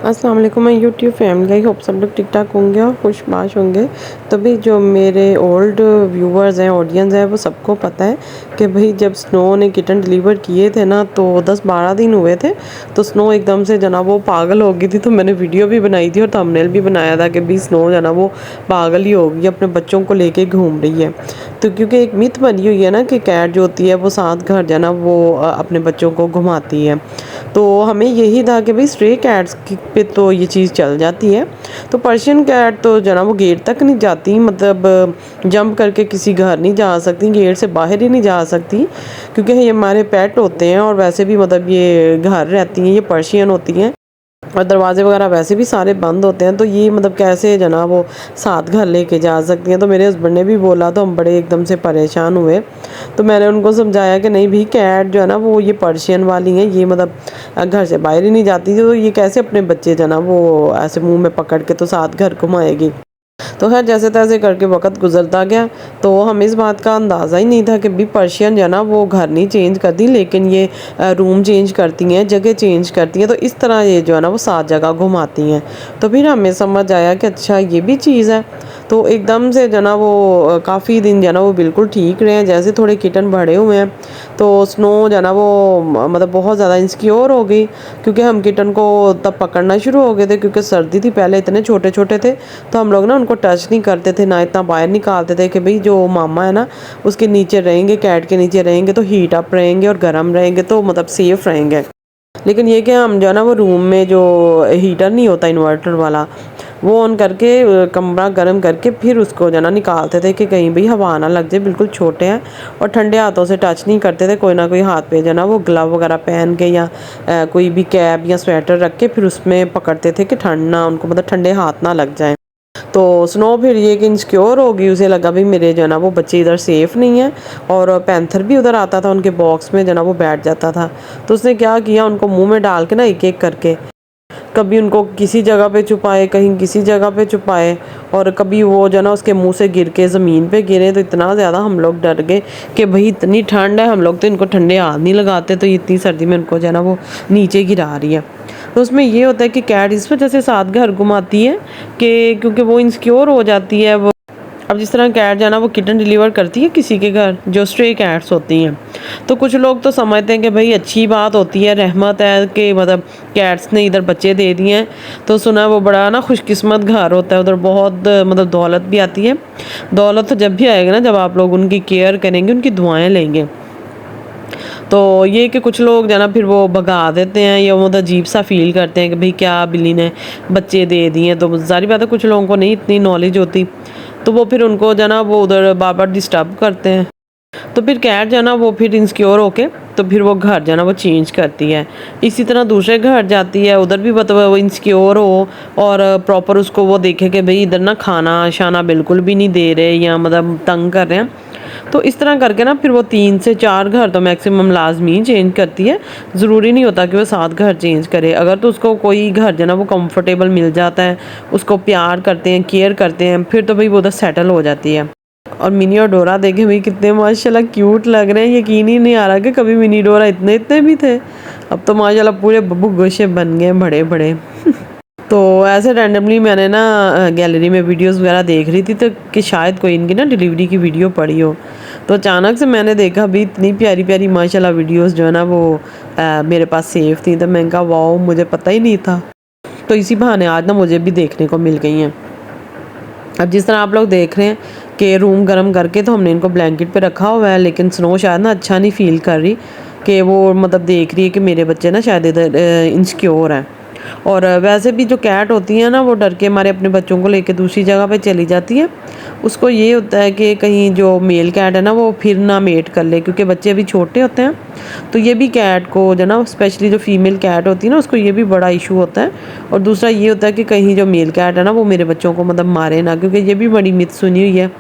अस्सलाम वालेकुम my YouTube family. I hope सब लोग ठीक ठाक होंगे और खुशबाश होंगे। तो भाई जो मेरे ओल्ड व्यूवर्स हैं, ऑडियंस है, वो सबको पता है कि भाई जब स्नो ने किटन डिलीवर किए थे ना, तो 10-12 दिन हुए थे। तो स्नो एकदम से जना वो पागल हो गई थी। तो मैंने वीडियो भी बनाई थी और थंबनेल भी बनाया था कि भाई स्नो जना वो पागल ही होगी, अपने बच्चों को लेके घूम रही है। तो क्योंकि एक मिथ बनी हुई है ना कि कैट जो होती है वो साथ घर जना वो अपने बच्चों को घुमाती है। तो हमें यही था कि भाई स्ट्रे कैट्स पे तो ये चीज़ चल जाती है। तो पर्शियन कैट तो जना वो गेट तक नहीं जाती, मतलब जंप करके किसी घर नहीं जा सकती, गेट से बाहर ही नहीं जा सकती, क्योंकि ये हमारे पेट होते हैं। और वैसे भी मतलब ये घर रहती हैं, ये पर्शियन होती हैं और दरवाजे वगैरह वैसे भी सारे बंद होते हैं। तो ये मतलब कैसे जना वो साथ घर लेके जा सकती हैं। तो मेरे हस्बैंड ने भी बोला, तो हम बड़े एकदम से परेशान हुए। तो मैंने उनको समझाया कि नहीं भी, कैट जो है ना वो ये पर्शियन वाली हैं, ये मतलब घर से बाहर ही नहीं जाती। तो ये कैसे अपने बच्चे जो है ना वो ऐसे मुंह में पकड़ के तो साथ घर घुमाएगी। तो खैर जैसे तैसे करके वक्त गुजरता गया। तो हमें इस बात का अंदाज़ा ही नहीं था कि भी पर्शियन जो है ना वो घर नहीं चेंज करती, लेकिन ये रूम चेंज करती हैं, जगह चेंज करती हैं। तो इस तरह ये जो है ना वो 7 जगह घुमाती हैं। तो फिर हमें समझ आया कि अच्छा ये भी चीज़ है। तो एकदम से जो ना वो काफ़ी दिन जो ना वो बिल्कुल ठीक रहे हैं। जैसे थोड़े किटन बड़े हुए हैं तो स्नो जो ना वो मतलब बहुत ज़्यादा इंसिक्योर हो गई, क्योंकि हम किटन को तब पकड़ना शुरू हो गए थे, क्योंकि सर्दी थी, पहले इतने छोटे छोटे थे। तो हम लोग ना उनको टच नहीं करते थे, ना इतना बाहर निकालते थे कि भाई जो मामा है ना उसके नीचे रहेंगे, कैट के नीचे रहेंगे तो हीट अप रहेंगे और गर्म रहेंगे, तो मतलब सेफ़ रहेंगे। लेकिन ये कि हम जो है ना वो रूम में जो हीटर नहीं होता इन्वर्टर वाला, वो ऑन करके कमरा गर्म करके फिर उसको जो है ना निकालते थे कि कहीं भी हवा ना लग जाए। बिल्कुल छोटे हैं और ठंडे हाथों से टच नहीं करते थे। कोई ना कोई हाथ पे जो है ना वो ग्लव वगैरह पहन के या कोई भी कैप या स्वेटर रख के फिर उसमें पकड़ते थे कि ठंड ना उनको, मतलब ठंडे हाथ ना लग जाए। तो स्नो फिर ये कि इनसिक्योर हो गई, उसे लगा भी मेरे जो है ना वो बच्चे इधर सेफ़ नहीं है। और पैंथर भी उधर आता था उनके बॉक्स में, जो है ना वो बैठ जाता था। तो उसने क्या किया, उनको मुंह में डाल के ना एक एक करके कभी उनको किसी जगह पे छुपाए, कहीं किसी जगह पे छुपाए, और कभी वो जो है ना उसके मुंह से गिर के ज़मीन पे गिरे। तो इतना ज़्यादा हम लोग डर गए कि भाई इतनी ठंड है, हम लोग तो इनको ठंडे हाथ नहीं लगाते, तो इतनी सर्दी में उनको जो है ना वो नीचे गिरा रही है। तो उसमें ये होता है कि कैट इस वजह से साथ घर घुमाती है कि क्योंकि वो इनसिक्योर हो जाती है। वो अब जिस तरह कैट जो है ना वो किटन डिलीवर करती है किसी के घर, जो स्ट्रे कैट्स होती हैं, तो कुछ लोग तो समझते हैं कि भाई अच्छी बात होती है, रहमत है कि मतलब कैट्स ने इधर बच्चे दे दिए हैं। तो सुना वो बड़ा ना खुशकिस्मत घर होता है, उधर बहुत मतलब दौलत भी आती है। दौलत तो जब भी आएगा ना जब आप लोग उनकी केयर करेंगे, उनकी दुआएं लेंगे। तो ये कि कुछ लोग जो है ना फिर वो भगा देते हैं, या मतलब अजीब सा फील करते हैं कि भाई क्या बिल्ली ने बच्चे दे दिए। तो ज़ाहिर बात है कुछ लोगों को नहीं इतनी नॉलेज होती, तो वो फिर उनको जो है ना वो उधर बार बार डिस्टर्ब करते हैं। तो फिर कैट जो है ना वो फिर इनसिक्योर होके तो फिर वो घर जो है ना वो चेंज करती है। इसी तरह दूसरे घर जाती है, उधर भी मतलब वो इनसिक्योर हो और प्रॉपर उसको वो देखे कि भाई इधर ना खाना शाना बिल्कुल भी नहीं दे रहे, या मतलब तंग कर रहे हैं। तो इस तरह करके ना फिर वो 3 से 4 घर तो मैक्सिमम लाजमी चेंज करती है। ज़रूरी नहीं होता कि वो 7 घर चेंज करे। अगर तो उसको कोई घर जो है ना वो कंफर्टेबल मिल जाता है, उसको प्यार करते हैं, केयर करते हैं, फिर तो भाई वो उधर सेटल हो जाती है। और मिनी और डोरा देखे भाई कितने माशाल्लाह क्यूट लग रहे हैं। यकीन ही नहीं आ रहा कि कभी मिनी डोरा इतने इतने भी थे। अब तो माशाल्लाह पूरे बब्बू गोशे बन गए बड़े बड़े। तो ऐसे रैंडमली मैंने ना गैलरी में वीडियोस वगैरह देख रही थी, तो कि शायद कोई इनकी ना डिलीवरी की वीडियो पड़ी हो। तो अचानक से मैंने देखा भी इतनी प्यारी प्यारी माशाल्लाह वीडियोस जो है ना वो मेरे पास सेव थी। तो मैंने कहा वाओ, मुझे पता ही नहीं था। तो इसी बहाने आज ना मुझे भी देखने को मिल गई हैं। अब जिस तरह आप लोग देख रहे हैं कि रूम गर्म करके तो हमने इनको ब्लैंकेट पे रखा हुआ है, लेकिन स्नो शायद ना अच्छा नहीं फील कर रही कि वो मतलब देख रही है कि मेरे बच्चे ना शायद इधर इनसिक्योर हैं। और वैसे भी जो कैट होती हैं ना वो डर के हमारे अपने बच्चों को लेके दूसरी जगह पे चली जाती है। उसको ये होता है कि कहीं जो मेल कैट है ना वो फिर ना मेट कर ले, क्योंकि बच्चे अभी छोटे होते हैं। तो ये भी कैट को जो ना स्पेशली जो फीमेल कैट होती है ना उसको ये भी बड़ा इशू होता है। और दूसरा ये होता है कि कहीं जो मेल कैट है ना वो मेरे बच्चों को मतलब मारे ना, क्योंकि ये भी बड़ी मिथ सुनी हुई है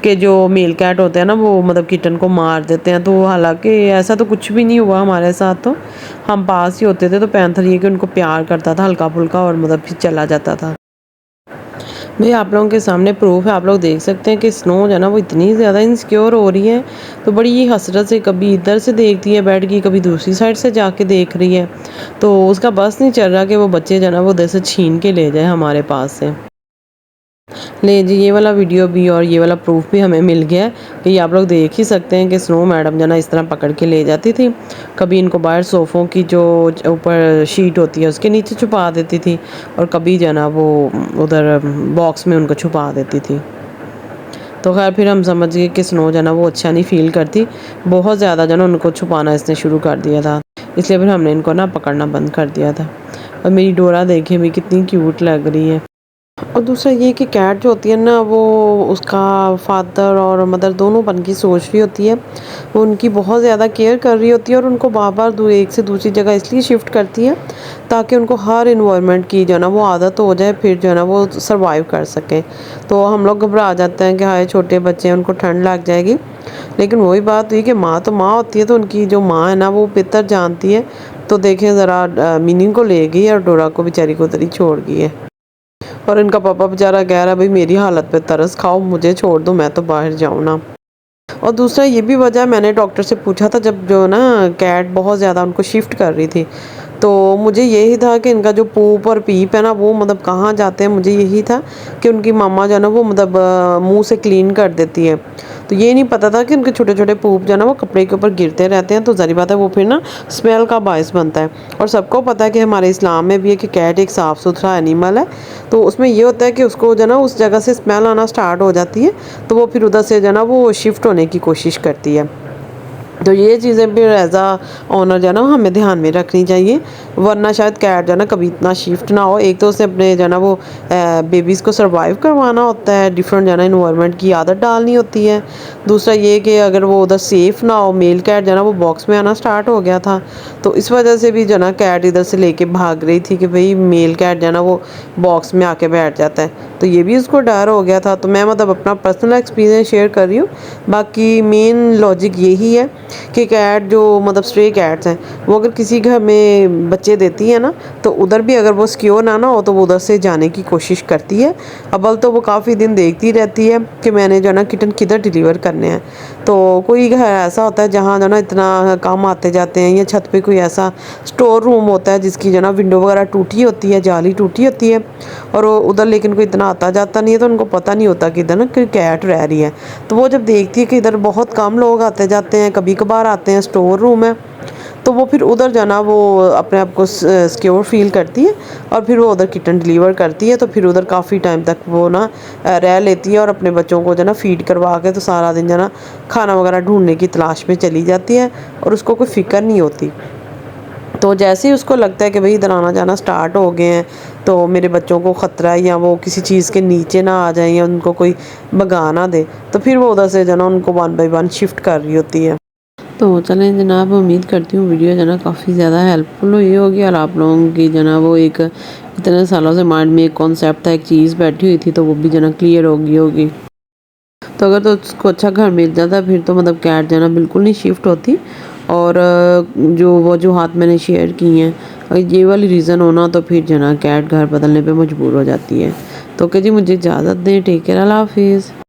कि जो मेल कैट होते हैं ना वो मतलब किटन को मार देते हैं। तो हालांकि ऐसा तो कुछ भी नहीं हुआ हमारे साथ। तो हम पास ही होते थे, तो पैंथर ये कि उनको प्यार करता था हल्का फुल्का और मतलब फिर चला जाता था। भई आप लोगों के सामने प्रूफ़ है, आप लोग देख सकते हैं कि स्नो जो है ना वो इतनी ज़्यादा इनसिक्योर हो रही है, तो बड़ी ही हसरत से कभी इधर से देखती है बैठ के, कभी दूसरी साइड से जाके देख रही है। तो उसका बस नहीं चल रहा कि वो बच्चे जो है ना वो उधर से छीन के ले जाए हमारे पास से। ले जी, ये वाला वीडियो भी और ये वाला प्रूफ़ भी हमें मिल गया है कि ये आप लोग देख ही सकते हैं कि स्नो मैडम जो ना इस तरह पकड़ के ले जाती थी। कभी इनको बाहर सोफ़ों की जो ऊपर शीट होती है उसके नीचे छुपा देती थी और कभी जो है ना वो उधर बॉक्स में उनको छुपा देती थी। तो ख़ैर फिर हम समझ गए कि स्नो जो है ना वो अच्छा नहीं फ़ील करती। बहुत ज़्यादा जो है ना उनको छुपाना इसने शुरू कर दिया था। इसलिए फिर हमने इनको ना पकड़ना बंद कर दिया था। और मेरी डोरा देखिए भी कितनी क्यूट लग रही है। और दूसरा ये कि कैट जो होती है ना वो उसका फादर और मदर दोनों बन के सोच रही होती है। वो उनकी बहुत ज़्यादा केयर कर रही होती है और उनको बार-बार एक से दूसरी जगह इसलिए शिफ्ट करती है ताकि उनको हर इन्वायरमेंट की जो है ना वो आदत हो जाए, फिर जो है ना वो सर्वाइव कर सकें। तो हम लोग घबरा जाते हैं कि हाय छोटे बच्चे हैं उनको ठंड लग जाएगी। लेकिन वही बात हुई कि माँ तो माँ होती है, तो उनकी जो माँ है ना वो बेहतर जानती है। तो देखें ज़रा मीनिंग को ले गई और डोरा को बेचारी को उधर ही छोड़ गई है। और इनका पापा बेचारा कह रहा है भाई मेरी हालत पे तरस खाओ, मुझे छोड़ दो, मैं तो बाहर जाऊँ ना। और दूसरा ये भी वजह मैंने डॉक्टर से पूछा था जब जो ना कैट बहुत ज़्यादा उनको शिफ्ट कर रही थी, तो मुझे यही था कि इनका जो पूप और पीप है ना वो मतलब कहाँ जाते हैं, मुझे यही था कि उनकी मम्मा जो है ना वो मतलब मुँह से क्लीन कर देती है। तो ये नहीं पता था कि उनके छोटे-छोटे पूप जो है ना वो कपड़े के ऊपर गिरते रहते हैं, तो ज़ाहिर बात है वो फिर ना स्मेल का बायस बनता है। और सबको पता है कि हमारे इस्लाम में भी है कि कैट एक साफ़-सुथरा एनिमल है, तो उसमें ये होता है कि उसको जो है ना उस जगह से स्मेल आना स्टार्ट हो जाती है, तो वो फिर उधर से जो है ना वो शिफ्ट होने की कोशिश करती है। तो ये चीज़ें भी एज़ अ ओनर जो है ना हमें ध्यान में रखनी चाहिए, वरना शायद कैट जो है ना कभी इतना शिफ्ट ना हो। एक तो उसे अपने जो है ना वो बेबीज़ को सर्वाइव करवाना होता है, डिफरेंट जो है ना इन्वायरमेंट की आदत डालनी होती है। दूसरा ये कि अगर वो उधर सेफ़ ना हो, मेल कैट जो है ना वो बॉक्स में आना स्टार्ट हो गया था, तो इस वजह से भी जो है ना कैट इधर से लेके भाग रही थी कि भाई मेल कैट जो है ना वो बॉक्स में आके बैठ जाता है, तो ये भी उसको डर हो गया था। तो मैं मतलब अपना पर्सनल एक्सपीरियंस शेयर कर रही हूँ, बाकी मेन लॉजिक यही है कि कैट जो मतलब स्ट्रे कैट्स हैं वो अगर किसी घर में बच्चे देती है ना, तो उधर भी अगर वो सिक्योर ना हो तो वो उधर से जाने की कोशिश करती है। अव्वल तो वो काफ़ी दिन देखती रहती है कि मैंने जो है ना किटन किधर डिलीवर करने हैं। तो कोई घर ऐसा होता है जहाँ जो है ना इतना काम आते जाते हैं, या छत पे कोई ऐसा स्टोर रूम होता है जिसकी जो है ना विंडो वगैरह टूटी होती है, जाली टूटी होती है, और वो उधर लेकिन कोई इतना आता जाता नहीं है, तो उनको पता नहीं होता कि इधर ना कोई कैट रह रही है। तो वो जब देखती है कि इधर बहुत कम लोग आते जाते हैं, कभी कभार आते हैं, स्टोर रूम है, तो वो फिर उधर जाना वो अपने आप को सिक्योर फील करती है और फिर वो उधर किटन डिलीवर करती है। तो फिर उधर काफ़ी टाइम तक वो ना रह लेती है और अपने बच्चों को जो ना फ़ीड करवा के तो सारा दिन जो ना खाना वगैरह ढूंढने की तलाश में चली जाती है और उसको कोई फ़िक्र नहीं होती। तो जैसे ही उसको लगता है कि भाई इधर आना जाना स्टार्ट हो गए हैं, तो मेरे बच्चों को ख़तरा है या वो किसी चीज़ के नीचे ना आ जाएं या उनको कोई भगा ना दे, तो फिर वो उधर से जो ना उनको वन बाय वन शिफ्ट कर रही होती है। तो चलें जनाब, उम्मीद करती हूँ वीडियो जो है ना काफ़ी ज़्यादा हेल्पफुल हुई होगी और आप लोगों की जो ना वो एक इतने सालों से माइंड में एक कॉन्सेप्ट था, एक चीज़ बैठी हुई थी, तो वो भी जो ना क्लियर हो गई होगी। तो अगर तो उसको अच्छा घर मिल जाता फिर तो मतलब कैट जो है ना बिल्कुल नहीं शिफ्ट होती। और जो वजूहात मैंने शेयर की हैं, अगर ये वाली रीज़न हो ना तो फिर जो है ना कैट घर बदलने पे मजबूर हो जाती है। तो ओके जी, मुझे इजाज़त दें, टेक केयर, अल्लाह हाफ़िज़।